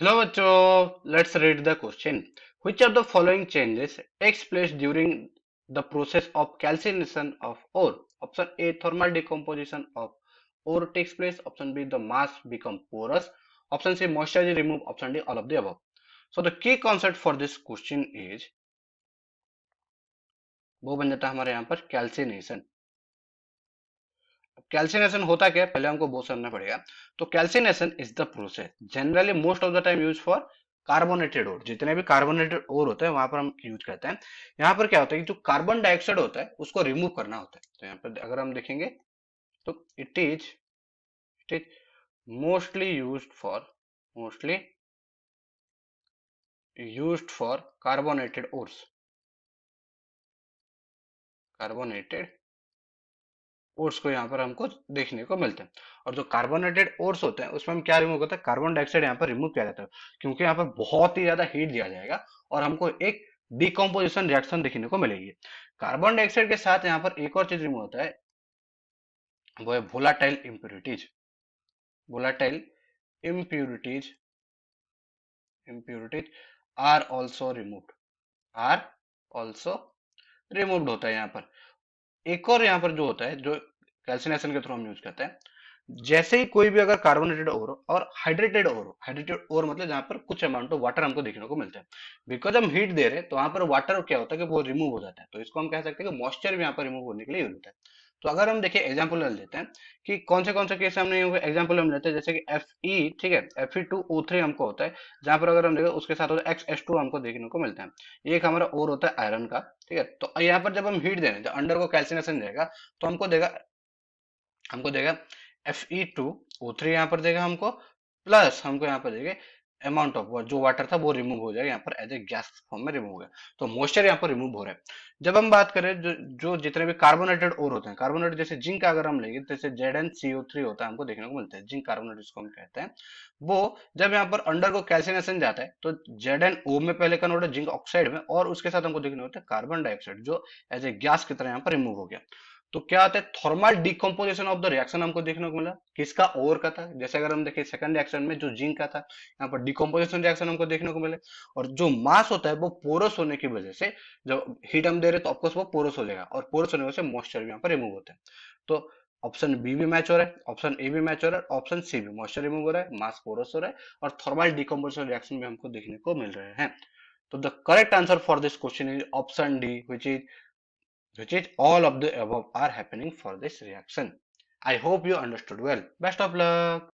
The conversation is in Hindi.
Hello बच्चों, let's read the question. Which of the following changes takes place during the process of calcination of ore? Option A, thermal decomposition of ore takes place. Option B, the mass become porous. Option C, moisture is removed. Option D, all of the above. So the key concept for this question is वो बन जाता है हमारे यहाँ पर कैल्सिनेशन। कैल्सिनेशन होता क्या है पहले हमको वो समझना पड़ेगा। तो calcination is the process generally most of the time use for carbonated ore. जितने भी कार्बोनेटेड ओर होते हैं वहां पर हम यूज करते हैं। यहाँ पर क्या होता है कि जो कार्बन डाइऑक्साइड होता है उसको रिमूव करना होता है। तो यहाँ पर अगर हम देखेंगे तो it is mostly used for carbonated ores को यहाँ पर हमको देखने को मिलते हैं। और जो कार्बोनेटेड ओर्स होते हैं उसमें हम क्या रिमूव करते हैं, कार्बन डाइऑक्साइड यहाँ पर रिमूव किया जाता है। क्योंकि यहाँ पर बहुत ही ज्यादा हीट दिया जाएगा और हमको एक डिकम्पोजिशन रिएक्शन देखने को मिलेगी। कार्बन डाइऑक्साइड के साथ यहाँ पर एक और चीज रिमूव होता है, वो है volatile impurities impurities are also removed are also removed होता है यहाँ पर। एक और यहाँ पर जो होता है जो कैल्सिनेशन के थ्रू हम यूज करते हैं, जैसे ही कोई भी अगर कार्बोनेटेड ओर और हाइड्रेटेड ओर मतलब जहां पर कुछ अमाउंट ऑफ वाटर हमको देखने को मिलता है। बिकॉज हम हीट दे रहे हैं तो वहां पर वाटर क्या होता है कि वो रिमूव हो जाता है। तो इसको हम कह सकते हैं कि मॉइस्चर भी यहाँ पर रिमूव होने के लिए यूज होता है। तो अगर हम देखिए एग्जाम्पल ले लेते हैं कि कौन से केस हमने एग्जाम्पल हम लेते हैं, जैसे कि Fe, ठीक है, Fe2O3 हमको होता है। जहां पर अगर हम देखें उसके साथ होता है XH2 हमको देखने को मिलता है। ये एक हमारा और होता है आयरन का, ठीक है। तो यहाँ पर जब हम हीट दे रहे हैं, जब अंडर को कैल्सिनेशन जाएगा तो हमको देगा Fe2O3 यहाँ पर देगा हमको, प्लस हमको यहाँ पर देगा अमाउंट ऑफ जो वाटर था वो रिमूव हो जाएगा, यहाँ पर एज ए गैस फॉर्म में रिमूव हो गया। तो मॉइस्चर यहाँ पर रिमूव हो रहा है। जब हम बात करें जो जितने भी कार्बोनेटेड और होते हैं, कार्बोनेटेड जैसे जिंक का अगर हम लेंगे, जैसे ZnCO3 होता है हमको देखने को मिलता है, जिंक कार्बोनेट जिसको हम कहते हैं। वो जब यहाँ पर अंडर को कैल्सिनेशन जाता है तो ZnO में पहले कन्वर्ट है जिंक ऑक्साइड में, और उसके साथ हमको देखने को मिलता है कार्बन डाइऑक्साइड जो एज ए गैस की तरह यहाँ पर रिमूव हो गया। तो क्या आता है, thermal decomposition of the reaction हमको देखने को मिला। किसका, ओर का था। जैसे अगर हम देखें सेकंड रिएक्शन में जो जिंक का था, यहाँ पर डिकम्पोजिशन रिएक्शन हमको देखने को मिले। और जो मास होता है वो पोरस होने की वजह से, जब हीट हम दे रहे तो ऑफकोर्स वो पोरस हो जाएगा, और पोरस होने की वजह से मॉइस्चर भी यहाँ पर रिमूव होता है। तो ऑप्शन बी भी मैच हो रहा है, ऑप्शन ए भी मैच हो रहा है, ऑप्शन सी भी, मॉइस्चर रिमूव हो रहा है, मास पोरस हो रहा है, और थर्मल डिकम्पोजिशन रिएक्शन भी हमको देखने को मिल रहे हैं। तो the correct answer for this question is option D, which is all of the above are happening for this reaction. I hope you understood well. Best of luck.